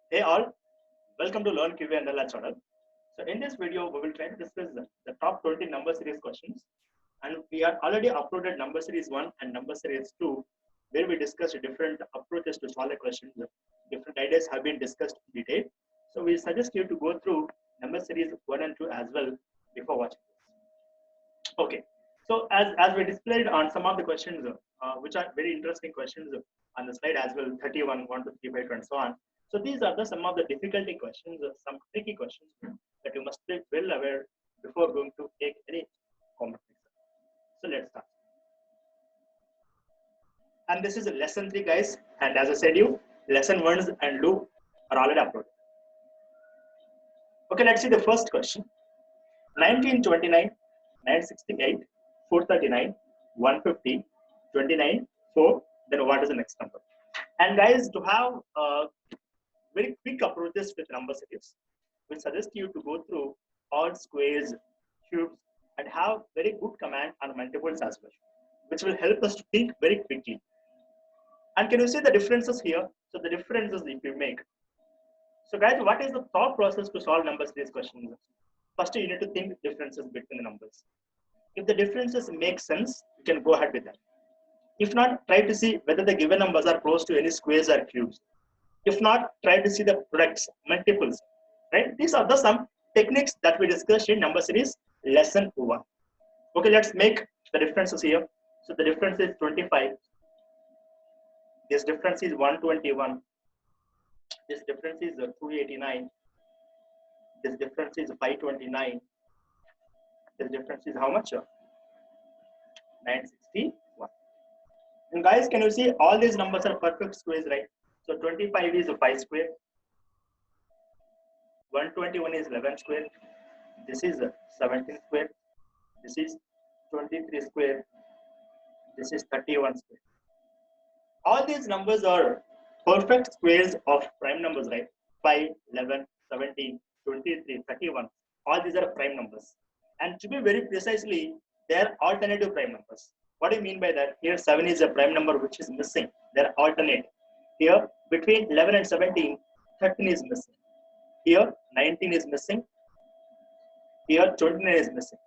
Hey all, welcome to Learn QA and LH channel. So in this video, we will try to discuss the top 20 number series questions. And we are already uploaded number series 1 and number series 2, where we discussed different approaches to solve a question. Different ideas have been discussed in detail. So we suggest you to go through number series 1 and 2 as well before watching this. Okay, so as we displayed on some of the questions, which are very interesting questions on the slide as well, 31, 1 to 3, 5, and so on. So these are some of the difficulty questions, some tricky questions that you must be well aware before going to take any competition. So let's start. And this is lesson 3, guys. And as I said, lesson 1 and 2 are already uploaded. Okay, let's see the first question. 1929, 968, 439, 150, 29, 4. Then what is the next number? And guys, to have very quick approaches with number series, we suggest you to go through all squares, cubes, and have very good command on multiples as well, which will help us to think very quickly. And can you see the differences here? So the differences if you make. So guys, what is the thought process to solve number series questions? First, you need to think differences between the numbers. If the differences make sense, you can go ahead with that. If not, try to see whether the given numbers are close to any squares or cubes. If not, try to see the products, multiples, right? These are some techniques that we discussed in number series lesson 1. Okay, let's make the differences here. So the difference is 25. This difference is 121. This difference is 289. This difference is 529. This difference is how much? 961. And guys, can you see all these numbers are perfect squares, right? So 25 is 5 square. 121 is 11 square. This is 17 square. This is 23 square. This is 31 square. All these numbers are perfect squares of prime numbers, right? 5, 11, 17, 23, 31. All these are prime numbers. And to be very precisely, they are alternative prime numbers. What do you mean by that? Here 7 is a prime number which is missing. They are alternate. Here between 11 and 17, 13 is missing. Here 19 is missing. Here 29 is missing.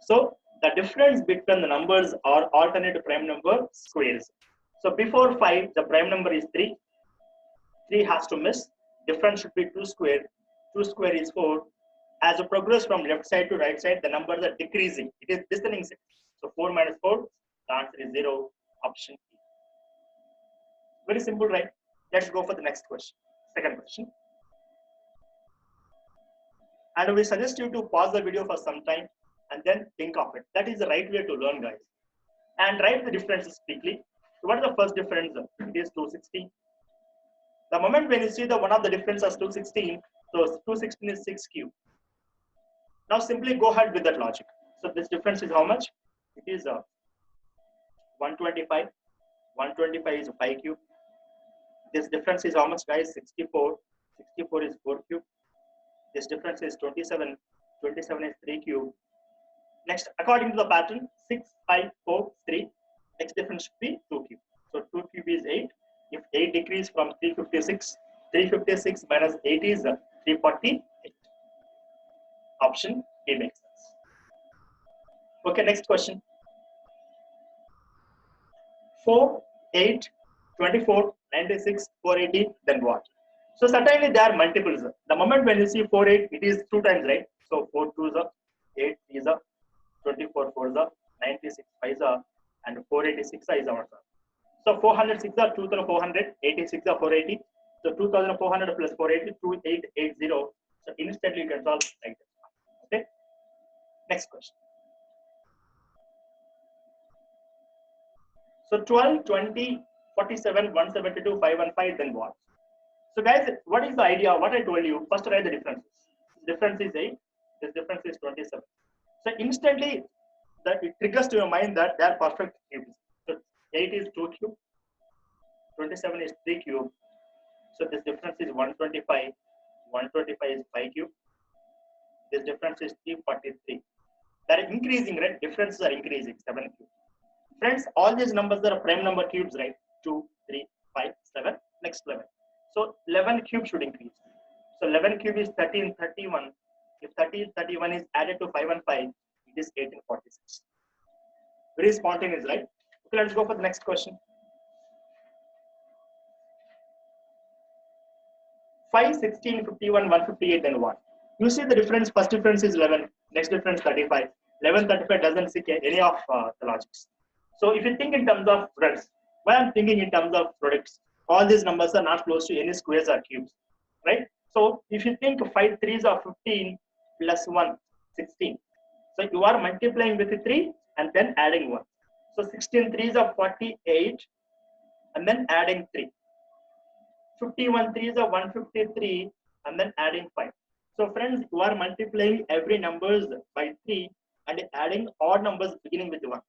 So the difference between the numbers are alternate prime number squares. So before 5, the prime number is 3. 3 has to miss. Difference should be 2 square. 2 square is 4. As you progress from left side to right side, the numbers are decreasing. It is descending. So 4 minus 4, the answer is 0. Option E. Very simple, right? Let's go for the next question. Second question. And we suggest you to pause the video for some time and then think of it. That is the right way to learn, guys. And write the differences quickly. So what is the first difference? It is 216. The moment when you see the one of the difference as 216, so 216 is 6 cube. Now simply go ahead with that logic. So this difference is how much? It is 125. 125 is 5 cube. This difference is how much, guys? 64. 64 is 4 cube. This difference is 27. 27 is 3 cube. Next, according to the pattern, 6, 5, 4, 3. Next difference should be 2 cube. So 2 cube is 8. If 8 decrease from 356, 356 minus 8 is 348. Option A makes sense. Okay, next question. 4, 8, 24, 96, 480, then what? So certainly there are multiples. The moment when you see 4, 8, it is 2 times, right? So 4 2s are 8 3s are 24 4s are 96 5s are and 486 is our answer. So 406 are 2400, 86 are 480. So 2400 plus 480, 2880. So instantly you can solve like this. Okay. Next question. So 12, 20, 47, 172, 515, then what? So guys, what is the idea? What I told you, first write the differences. Difference is 8, this difference is 27. So instantly that it triggers to your mind that they are perfect cubes. So 8 is 2 cube, 27 is 3 cube. So this difference is 125, 125 is 5 cube. This difference is 343. They are increasing, right? Differences are increasing, 7 cube. Friends, all these numbers are prime number cubes, right? 2, 3, 5, 7, next 11. So 11 cube should increase. So 11 cube is 1331. If 1331 is added to 515, it is 1846. Very spontaneous, right? Okay, let's go for the next question. 5, 16, 51, 158, then what? You see the difference, first difference is 11, next difference 35. 11, 35 doesn't seek any of the logics. So if you think in terms of products, why I'm thinking in terms of products, all these numbers are not close to any squares or cubes, right? So if you think 5 3s are 15 plus 1, 16. So you are multiplying with the 3 and then adding 1. So 16 3s are 48 and then adding 3. 51 3s are 153 and then adding 5. So friends, you are multiplying every numbers by 3 and adding odd numbers beginning with 1.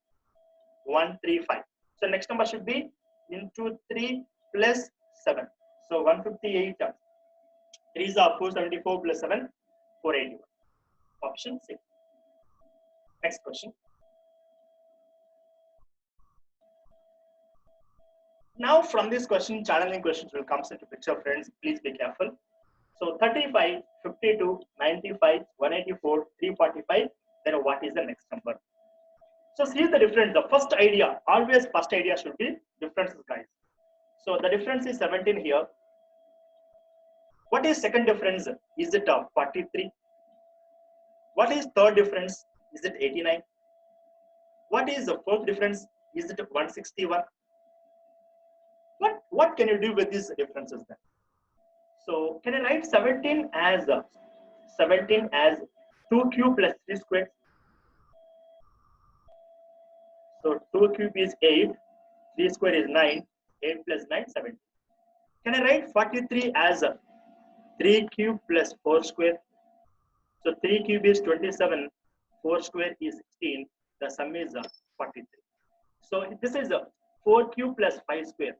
1, 3, 5. So next number should be into 3 plus 7. So 158. 3s are 474 plus 7, 481. Option C. Next question. Now from this question, channeling questions will come into picture, friends. Please be careful. So 35, 52, 95, 184, 345. Then what is the next number? So see the difference. The first idea, always first idea should be differences, guys. So the difference is 17 here. What is second difference? Is it 43? What is third difference? Is it 89? What is the fourth difference? Is it 161? What can you do with these differences then? So can I write 17 as 2 cube plus 3 squared? So 2 cube is 8, 3 square is 9, 8 plus 9, 17. Can I write 43 as 3 cube plus 4 square? So 3 cube is 27, 4 square is 16, the sum is 43. So this is 4 cube plus 5 square.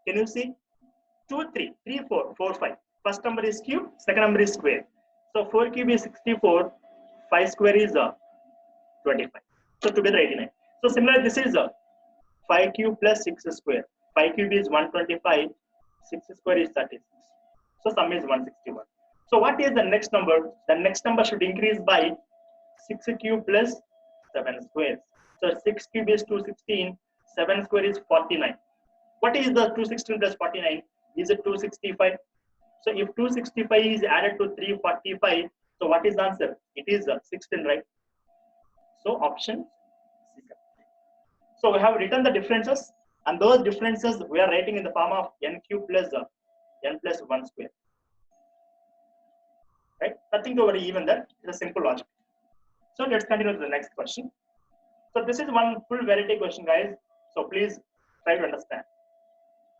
Can you see? 2, 3, 3, 4, 4, 5. First number is cube, second number is square. So 4 cube is 64, 5 square is 25. So together 89. So similarly, this is 5 cube plus 6 square. 5 cube is 125, 6 square is 36. So sum is 161. So what is the next number? The next number should increase by 6 cube plus 7 squares. So 6 cube is 216, 7 square is 49. What is the 216 plus 49? Is it 265? So if 265 is added to 345, so what is the answer? It is 16, right? So option C. So we have written the differences, and those differences we are writing in the form of n cube plus n plus 1 square. Right? Nothing to worry even there. It's a simple logic. So let's continue to the next question. So this is one full variety question, guys. So please try to understand.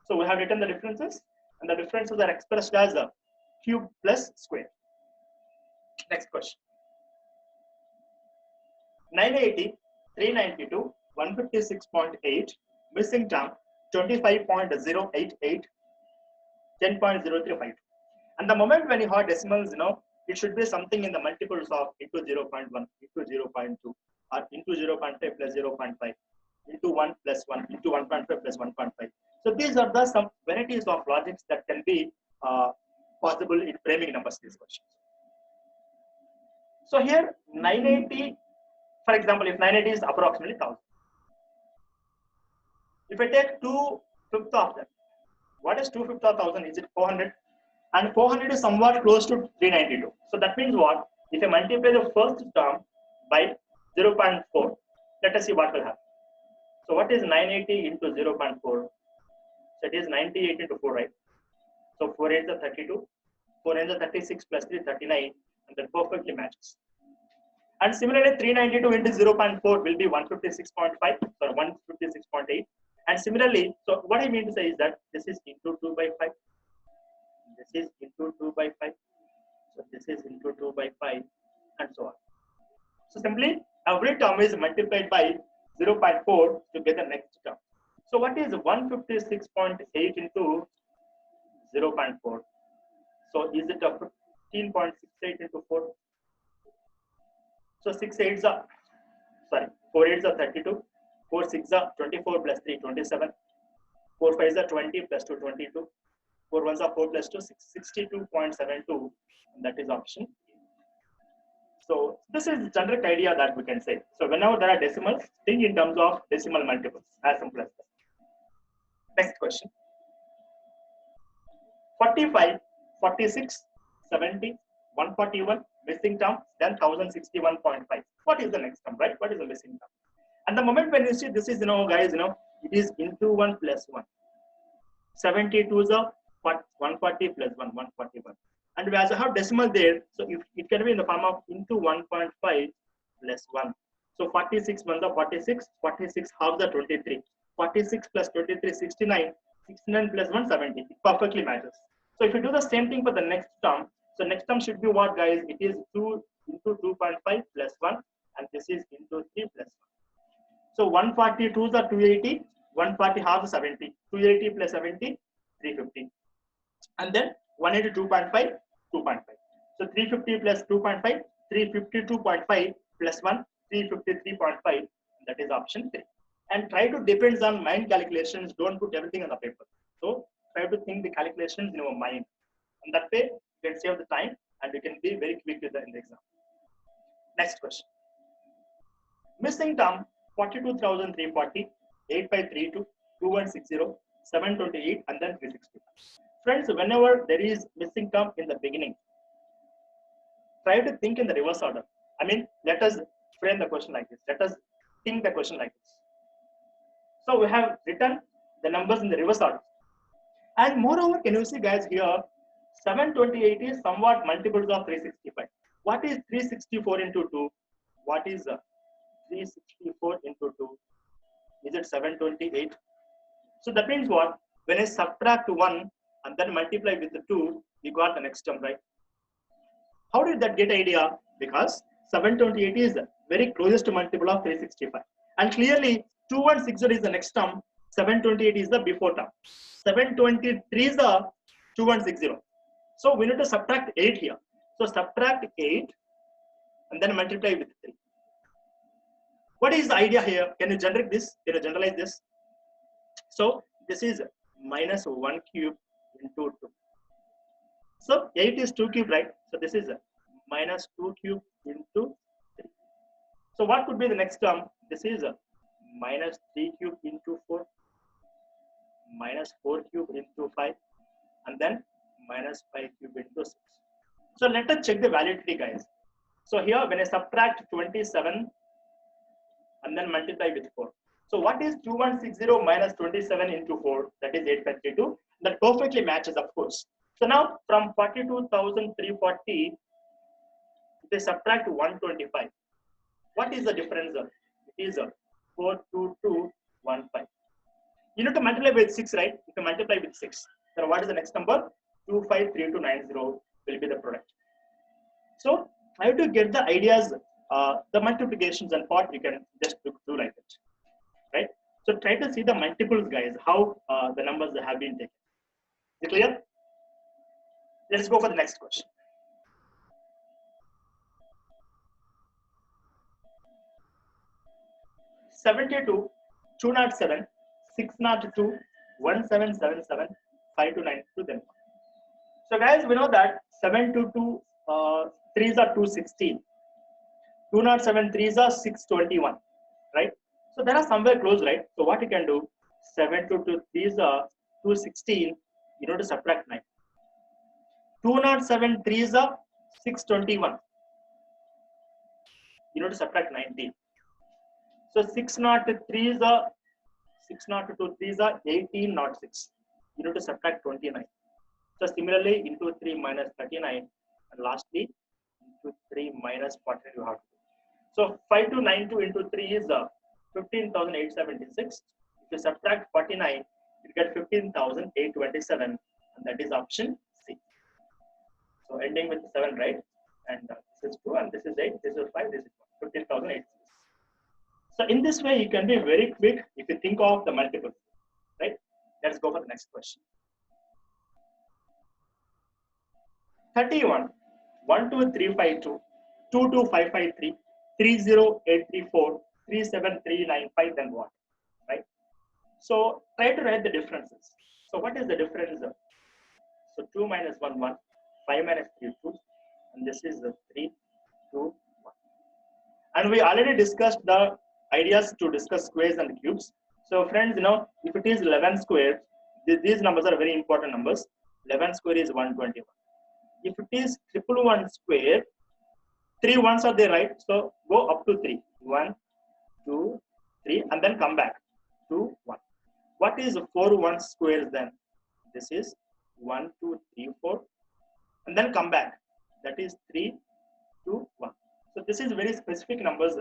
So we have written the differences, and the differences are expressed as a cube plus square. Next question. 980, 392, 156.8, missing term 25.088, 10.035. And the moment when you have decimals, it should be something in the multiples of into 0.1, into 0.2, or into 0.5 plus 0.5, into 1 plus 1, into 1.5 plus 1.5. So these are the some varieties of logics that can be possible in framing numbers these questions. So here 980, for example, if 980 is approximately 1000. If I take 2/5 of that, what is 2/5 of 1000? Is it 400? And 400 is somewhat close to 392. So that means what? If I multiply the first term by 0.4, let us see what will happen. So what is 980 into 0.4? So it is 98 into 4, right? So 4 8 is 32, 4 9 is 36 plus 3 39, and that perfectly matches. And similarly, 392 into 0.4 will be 156.5, sorry, 156.8. And similarly, so what I mean to say is that this is into 2 by 5. This is into 2 by 5. So this is into 2 by 5, and so on. So simply, every term is multiplied by 0.4 to get the next term. So what is 156.8 into 0.4? So is it a 15.68 into 4? So 6 8s are, sorry, 4 8s are 32, 4 6s are 24 plus 3 27, 4 5s are 20 plus 2 22, 4 ones are 4 plus 2, 62.72. That is option A. So this is the generic idea that we can say. So whenever there are decimals, think in terms of decimal multiples, as simple as that. Next question. 45, 46, 70, 141, missing term, then 1061.5. What is the next term, right? What is the missing term? And the moment when you see this is, guys, it is into 1 plus 1. 72 is a 140 plus 1, 141. And as I have decimal there, so if it can be in the form of into 1.5 plus 1. So 46 1 the 46, 46 half the 23. 46 plus 23, 69. 69 plus 1, 70. It perfectly matches. So if you do the same thing for the next term, so next term should be what, guys? It is 2 into 2.5 plus 1, and this is into 3 plus 1. So 142 is the 280, 140 half is 70. 280 plus 70, 350. And then 182.5, 2.5. So 350 plus 2.5, 352.5 plus 1, 353.5. That is option 3. And try to depends on mind calculations. Don't put everything on the paper. So try to think the calculations in your mind. And that way you can save the time and you can be very quick in the exam. Next question. Missing term 42,340, 8 by 32, 2160, 728, and then 360. Friends, whenever there is missing term in the beginning, try to think in the reverse order. I mean, let us frame the question like this. Let us think the question like this. So we have written the numbers in the reverse order. And moreover, can you see, guys, here 728 is somewhat multiples of 365. What is 364 into 2? What is 364 into 2? Is it 728? So that means what? When I subtract 1 and then multiply with the 2, we got the next term, right? How did that get idea? Because 728 is very closest multiple of 365. And clearly 2160 is the next term, 728 is the before term. 723 is the 2160. So we need to subtract 8 here. So subtract 8 and then multiply with 3. What is the idea here? Can you generate this? Can you generalize this? So this is minus 1 cube into 2. So 8 is 2 cube, right? So this is minus 2 cube into 3. So what could be the next term? This is minus 3 cube into 4, minus 4 cube into 5, and then minus 5 cube into 6. So let us check the validity, guys. So here when I subtract 27 and then multiply with 4. So what is 2160 minus 27 into 4? That is 832. That perfectly matches, of course. So now from 42,340, they subtract 125. What is the difference? It is 42215. You need to multiply with 6, right? If you multiply with 6, then what is the next number? 253290 will be the product. So I have to get the ideas, the multiplications and part you can just do like that, right? So try to see the multiples, guys, how the numbers have been taken. Is it clear? Let's go for the next question. (72), 207, 602, 1777, 5292. Then. So guys, we know that 722 3s are 216. 207 3s are 621, right? So they are somewhere close, right? So what you can do? 722 3s are 216. You need to subtract 9. 207 3s are 621. You need to subtract 19. So 603 is a 602 3s are 1806. You need to subtract 29. So similarly, into 3 minus 39, and lastly into 3 minus 40 you have to do. So 5292 into 3 is 15,876. If you subtract 49, you get 15,827, and that is option C. So ending with 7, right? And this is 2, and this is 8, this is 5, this is 15,876. So in this way, you can be very quick if you think of the multiples, right? Let's go for the next question. 31, 12352, 22553, 30834, 37395, then what? Right? So try to write the differences. So what is the difference? So 2 minus 1, 1. 5 minus 3, 2. And this is 3, 2, 1. And we already discussed the ideas to discuss squares and cubes. So friends, if it is 11 squared, these numbers are very important numbers. 11 square is 121. If it is 111 square, 3 ones are there, right? So go up to 3. 1, 2, 3, and then come back. 2, 1. What is 4 ones squares then? This is 1, 2, 3, 4. And then come back. That is 3, 2, 1. So this is very specific numbers.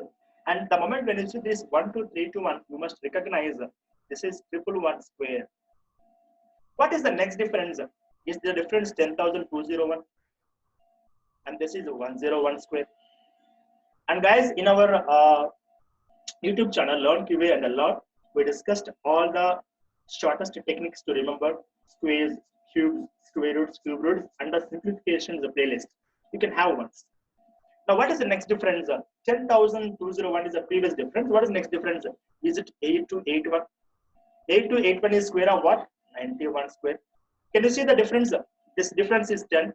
And the moment when you see this 1, 2, 3, 2, 1, you must recognize this is 111 square. What is the next difference? Is the difference 10,201? And this is 101 square. And guys, in our YouTube channel, Learn QA and Learn, we discussed all the shortest techniques to remember squares, cubes, square roots, cube roots, and the simplifications playlist. You can have once. Now, what is the next difference? 10,201 is the previous difference. What is the next difference? Is it 8 to 81? 8 to 81 is square of what? 91 square. Can you see the difference? This difference is 10.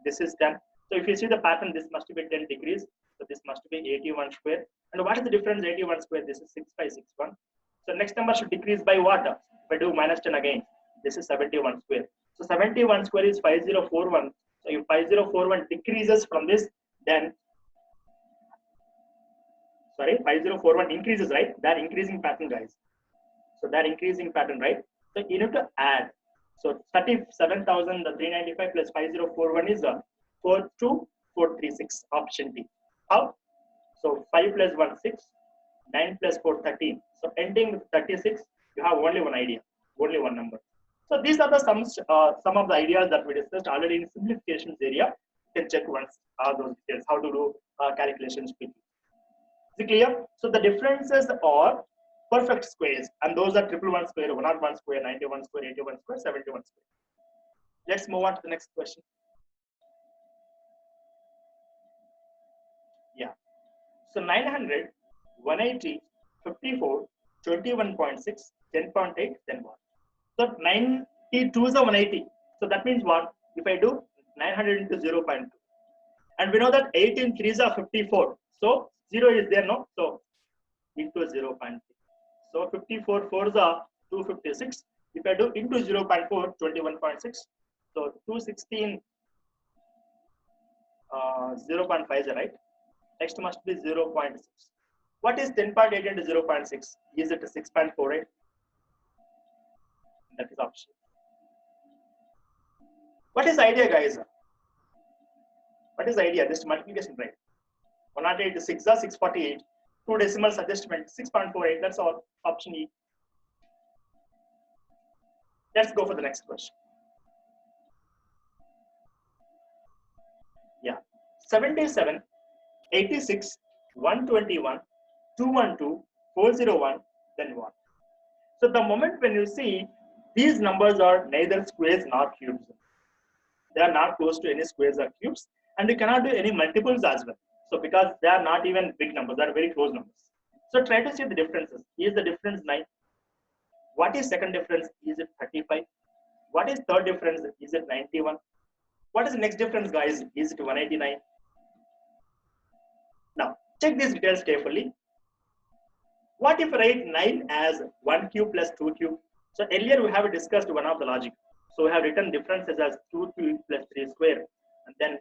This is 10. So if you see the pattern, this must be 10 degrees. So this must be 81 square. And what is the difference? 81 square. This is 6561. So next number should decrease by what? If I do minus 10 again, this is 71 square. So 71 square is 5041. So if 5041 decreases from this, then 5041 increases, right? That increasing pattern, guys. So that increasing pattern, right? So you need to add. So 37,395 plus 5041 is 42436. Option D. How? So 5 plus 1, 6. 9 plus 4, 13. So ending with 36, you have only one idea, only one number. So these are the some of the ideas that we discussed already in simplifications area. You can check once those details, how to do calculations quickly. Is it clear? So the differences are perfect squares, and those are 111 square, 101 square, 91 square, 81 square, 71 square. Let's move on to the next question. Yeah. So 900, 180, 54, 21.6, 10.8, then what? So 92 is a 180. So that means what? If I do 900 into 0.2. And we know that 18 3s are 54. So 0 is there, no? So into 0.3. So 54 4s are 256. If I do into 0.4, 21.6. So 216, 0.5 is right. Next must be 0.6. What is 10.8 into 0.6? Is it 6.48? That is option. What is the idea, guys? What is the idea? This multiplication, right? 108 is 6 are 648. 2 decimals adjustment 6.48. That's all. Option E. Let's go for the next question. Yeah. 77, 86, 121, 212, 401, then what? So the moment when you see these numbers are neither squares nor cubes. They are not close to any squares or cubes, and you cannot do any multiples as well. So because they are not even big numbers, they are very close numbers. So try to see the differences. Is the difference 9? What is second difference? Is it 35? What is third difference? Is it 91? What is the next difference, guys? Is it 189? Now, check these details carefully. What if I write 9 as 1 cube plus 2 cube? So earlier we have discussed one of the logic. So we have written differences as 2 cube plus 3 square, and then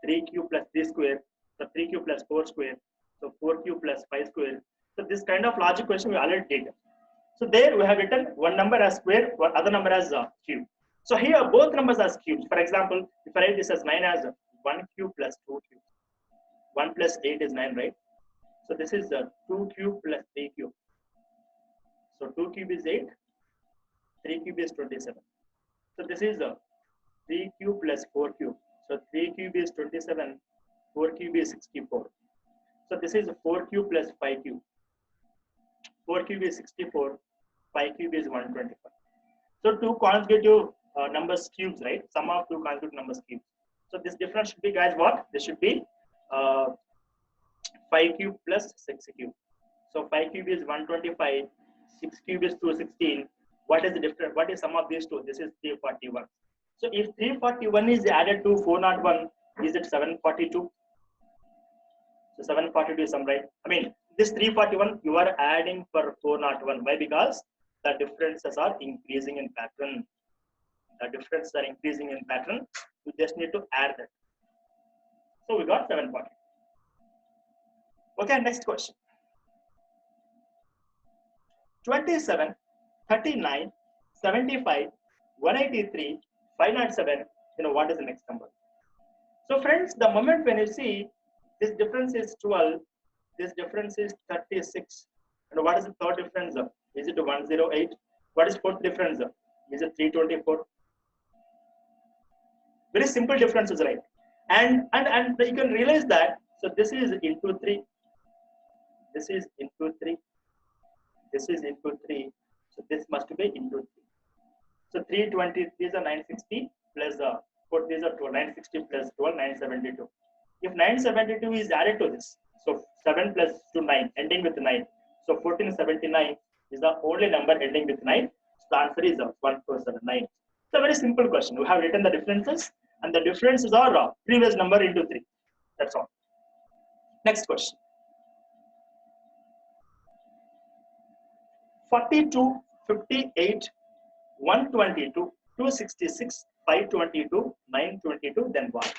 3 cube plus 3 square, so 3 cube plus 4 square, so 4 cube plus 5 square. So this kind of logic question we already did. So there we have written one number as square, one other number as cube. So here both numbers as cubes. For example, if I write this as 9 as 1 cube plus 2 cube, 1 plus 8 is 9, right? So this is 2 cube plus 3 cube. So 2 cube is 8, 3 cube is 27. So this is 3 cube plus 4 cube. So 3 cube is 27, 4 cube is 64. So this is 4 cube plus 5 cube. 4 cube is 64, 5 cube is 125. So two consecutive numbers cubes, right? Sum of two consecutive numbers cubes. So this difference should be, guys, what? This should be 5 cube plus 6 cube. So 5 cube is 125, 6 cube is 216. What is the difference? What is sum of these two? This is 341. So if 341 is added to 401, is it 742? So 742 is some, right? I mean, this 341 you are adding for 401. Why? Because the differences are increasing in pattern. The differences are increasing in pattern. You just need to add that. So we got 740. Okay, next question. 27, 39, 75, 183, 507. What is the next number? So friends, the moment when you see this difference is 12, this difference is 36. And what is the third difference? Is it 108? What is fourth difference? Is it 324? Very simple differences, right? And you can realize that. So this is into 3. This is into 3. This is into 3. So this must be into 3. So 323 is a 960 plus 4 is a 960 plus 12, 972. If 972 is added to this, so 7 plus 2, 9, ending with 9. So 1479 is the only number ending with 9. So the answer is 1479. It's a very simple question. We have written the differences, and the differences are previous number into 3. That's all. Next question. 42, 58, 122, 266, 522, 922, then what?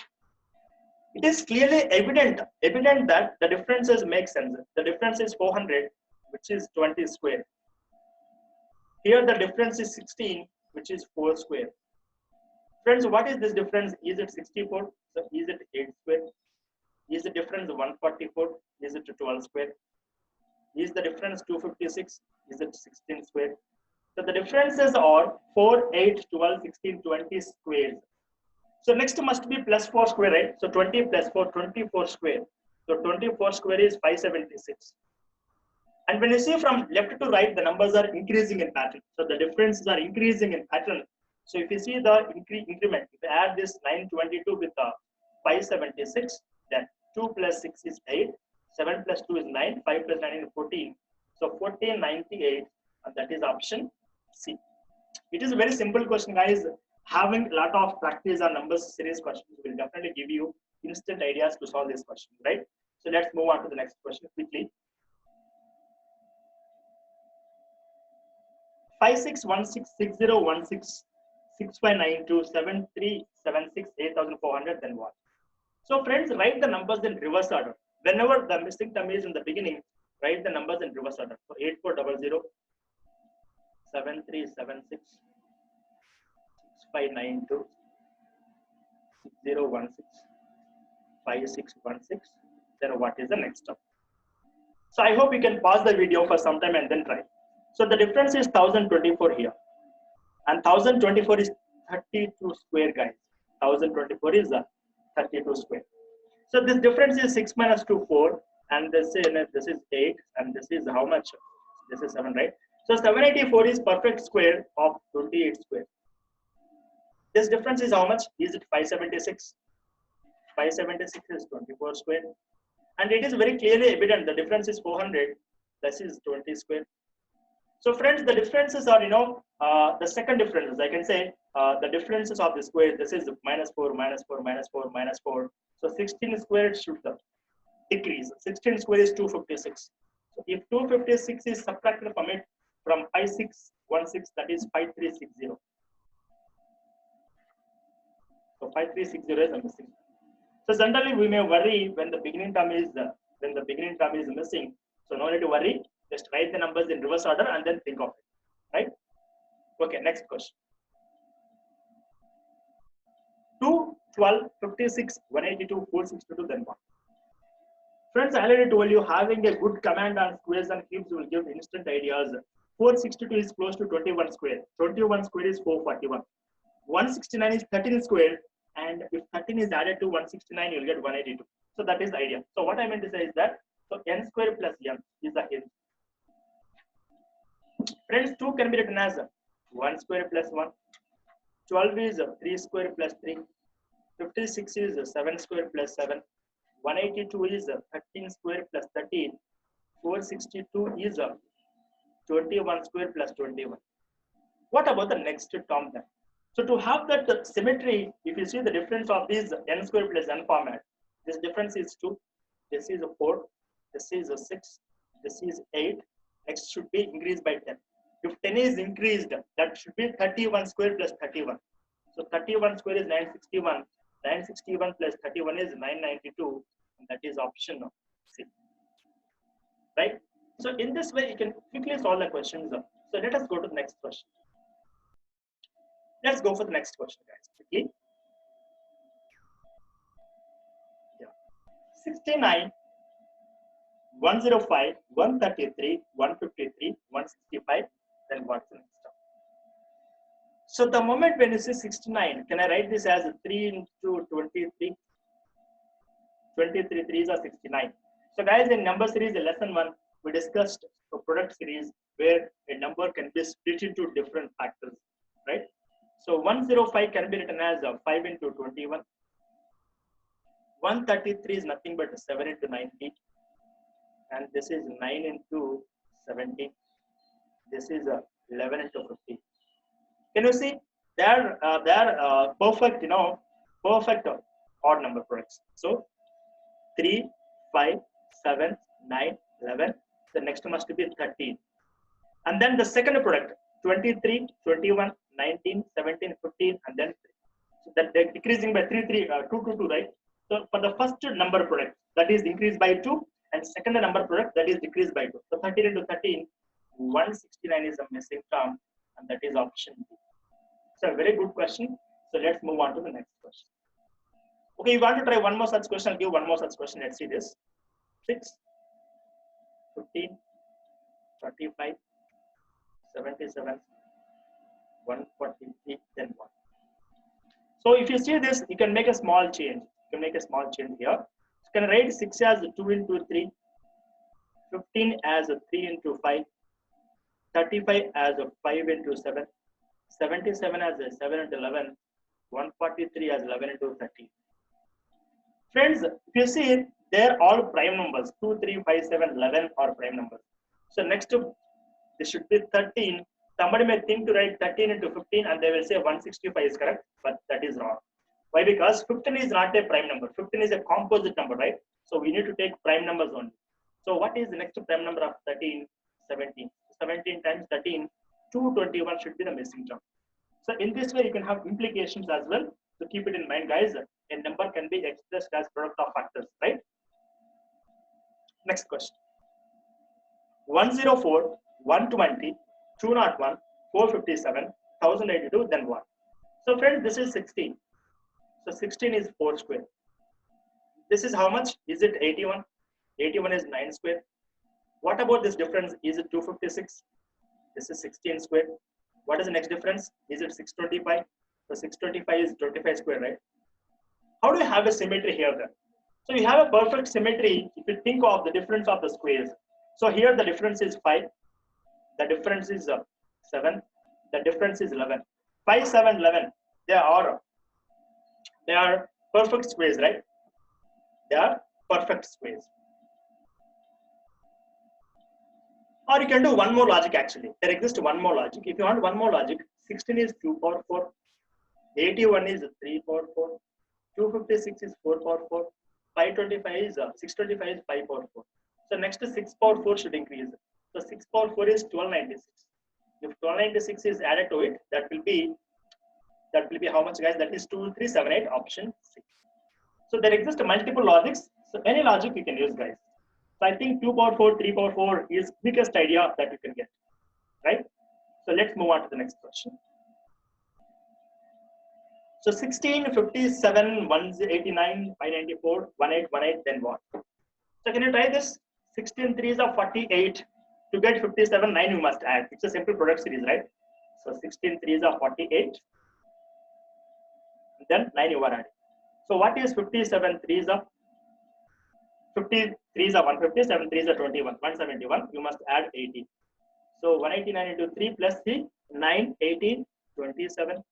It is clearly evident that the differences make sense. The difference is 400, which is 20 square. Here the difference is 16, which is 4 square. Friends, what is this difference? Is it 64? So is it 8 square? Is the difference 144? Is it 12 square? Is the difference 256? Is it 16 square? So the differences are 4, 8, 12, 16, 20 squares. So next must be plus 4 square, right? So 20 plus 4, 24 square. So 24 square is 576. And when you see from left to right, the numbers are increasing in pattern. So the differences are increasing in pattern. So if you see the increment, if you add this 922 with 576, then 2 plus 6 is 8, 7 plus 2 is 9, 5 plus 9 is 14. So 1498, and that is option C. It is a very simple question, guys. Having a lot of practice on numbers series questions will definitely give you instant ideas to solve this question, right? So let's move on to the next question quickly. 5616601665927376 then what? So friends, write the numbers in reverse order. Whenever the missing term is in the beginning, write the numbers in reverse order. So 8400, 7376, 6592, 6016, 5616. Then what is the next step? So I hope you can pause the video for some time and then try. So the difference is 1024 here, and 1024 is 32 square, guys. 1024 is 32 square. So this difference is 6 minus 2, 4, and this is 8, and this is how much? This is 7, right? So 784 is perfect square of 28 square. This difference is how much? Is it 576? 576 is 24 square. And it is very clearly evident the difference is 400. This is 20 square. So friends, the differences are, the second differences. I can say the differences of the square. This is minus 4, minus 4, minus 4, minus 4. So 16 square should decrease. 16 square is 256. So if 256 is subtracted from it, from 5616, that is 5360. So 5360 is missing. So generally we may worry when the beginning term is missing. So no need to worry. Just write the numbers in reverse order and then think of it. Right? Okay, next question. 2, 12, 56, 182, 462, then what? Friends, I already told you having a good command on squares and cubes will give instant ideas. 462 is close to 21 square. 21 square is 441. 169 is 13 square. And if 13 is added to 169, you'll get 182. So that is the idea. So what I meant to say is that, so n square plus m is the hint. Friends, 2 can be written as 1 square plus 1. 12 is 3 square plus 3. 56 is 7 square plus 7. 182 is 13 square plus 13. 462 is 21 square plus 21. What about the next term then? So to have that symmetry, if you see the difference of these n square plus n format, this difference is 2, this is a 4, this is a 6, this is 8, next should be increased by 10. If 10 is increased, that should be 31 square plus 31. So 31 square is 961, 961 plus 31 is 992, and that is option C. Right? So in this way, you can quickly solve the questions. So let us go to the next question. Let's go for the next question, guys, quickly. Yeah. 69, 105, 133, 153, 165, then what's the next step? So the moment when you say 69, can I write this as 3 into 23? 23 3s are 69. So guys, in number series, in lesson 1, we discussed a product series where a number can be split into different factors, right? So 105 can be written as 5 into 21. 133 is nothing but 7 into 90. And this is 9 into 70. This is 11 into 50. Can you see? They're perfect, perfect odd number products. So 3, 5, 7, 9, 11. The next must be 13. And then the second product, 23, 21, 19, 17, 15, and then 3. So that they're decreasing by 2, 2, right? So for the first number product, that is increased by 2, and second number product, that is decreased by 2. So 13 into 13, 169 is a missing term, and that is option B. So a very good question. So let's move on to the next question. Okay, you want to try one more such question? I'll give one more such question. Let's see this. 6, 15, 35, 77, 143, then 1. So if you see this, you can make a small change. You can make a small change here. You can write 6 as 2 into 3, 15 as 3 into 5, 35 as 5 into 7, 77 as 7 into 11, 143 as 11 into 13. Friends, if you see, they're all prime numbers. 2, 3, 5, 7, 11 are prime numbers. So next, this should be 13. Somebody may think to write 13 into 15 and they will say 165 is correct, but that is wrong. Why? Because 15 is not a prime number. 15 is a composite number, right? So we need to take prime numbers only. So what is the next prime number of 13? 17. 17 times 13, 221 should be the missing term. So in this way, you can have implications as well. So keep it in mind, guys. A number can be expressed as product of factors, right? Next question. 104, 120, 201, 457, 1082, then 1. So friends, this is 16. So 16 is 4 square. This is how much? Is it 81? 81 is 9 square. What about this difference? Is it 256? This is 16 square. What is the next difference? Is it 625? So 625 is 25 square, right? How do you have a symmetry here then? So you have a perfect symmetry if you think of the difference of the squares. So here the difference is 5. The difference is 7. The difference is 11. 5, 7, 11. They are perfect squares, right? They are perfect squares. Or you can do one more logic actually. There exists one more logic. If you want one more logic, 16 is 2 power 4. 81 is 3 power 4. 256 is 4 power 4. 525 is 625 is 5 power 4. So next 6 power 4 should increase. So 6 power 4 is 1296. If 1296 is added to it, that will be how much, guys? That is 2378, option C. So there exist multiple logics. So any logic you can use, guys. So I think 2 power 4, 3 power 4 is biggest idea that you can get, right? So let's move on to the next question. So 16, 57, 189, 594, 1818, then what? So can you try this? 16 3s are 48. To get 57, 9 you must add. It's a simple product series, right? So 16 3s are 48. Then 9 you are adding. So what is 57 3s are? 50 3s are 150, 7 3s are 21, 171. You must add 80. So 189 into 3 plus 3, 9, 18, 27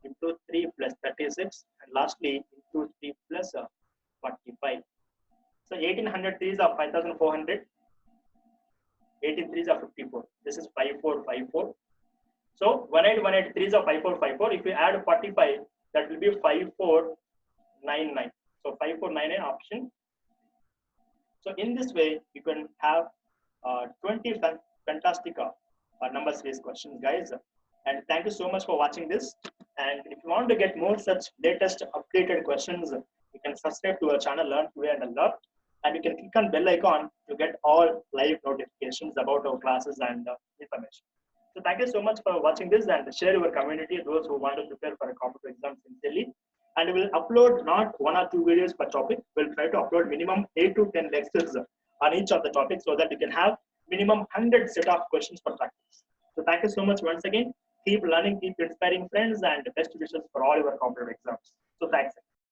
into 3 plus 36, and lastly into 3 plus 45. So 1800 3s are 5400. 18 3s are 54. This is 5454. So 18, 3 is a 5454. If you add 45, that will be 5499. So 5499 option. So in this way, you can have 20 fantastic number series questions, guys. And thank you so much for watching this. And if you want to get more such latest updated questions, you can subscribe to our channel, Learn Today and Alert. And you can click on bell icon to get all live notifications about our classes and information. So thank you so much for watching this, and share your community, those who want to prepare for a competitive exam sincerely. And we'll upload not 1 or 2 videos per topic. We'll try to upload minimum 8 to 10 lectures on each of the topics, so that you can have minimum 100 set of questions for practice. So thank you so much once again. Keep learning, keep inspiring friends, and best wishes for all your competitive exams. So thanks.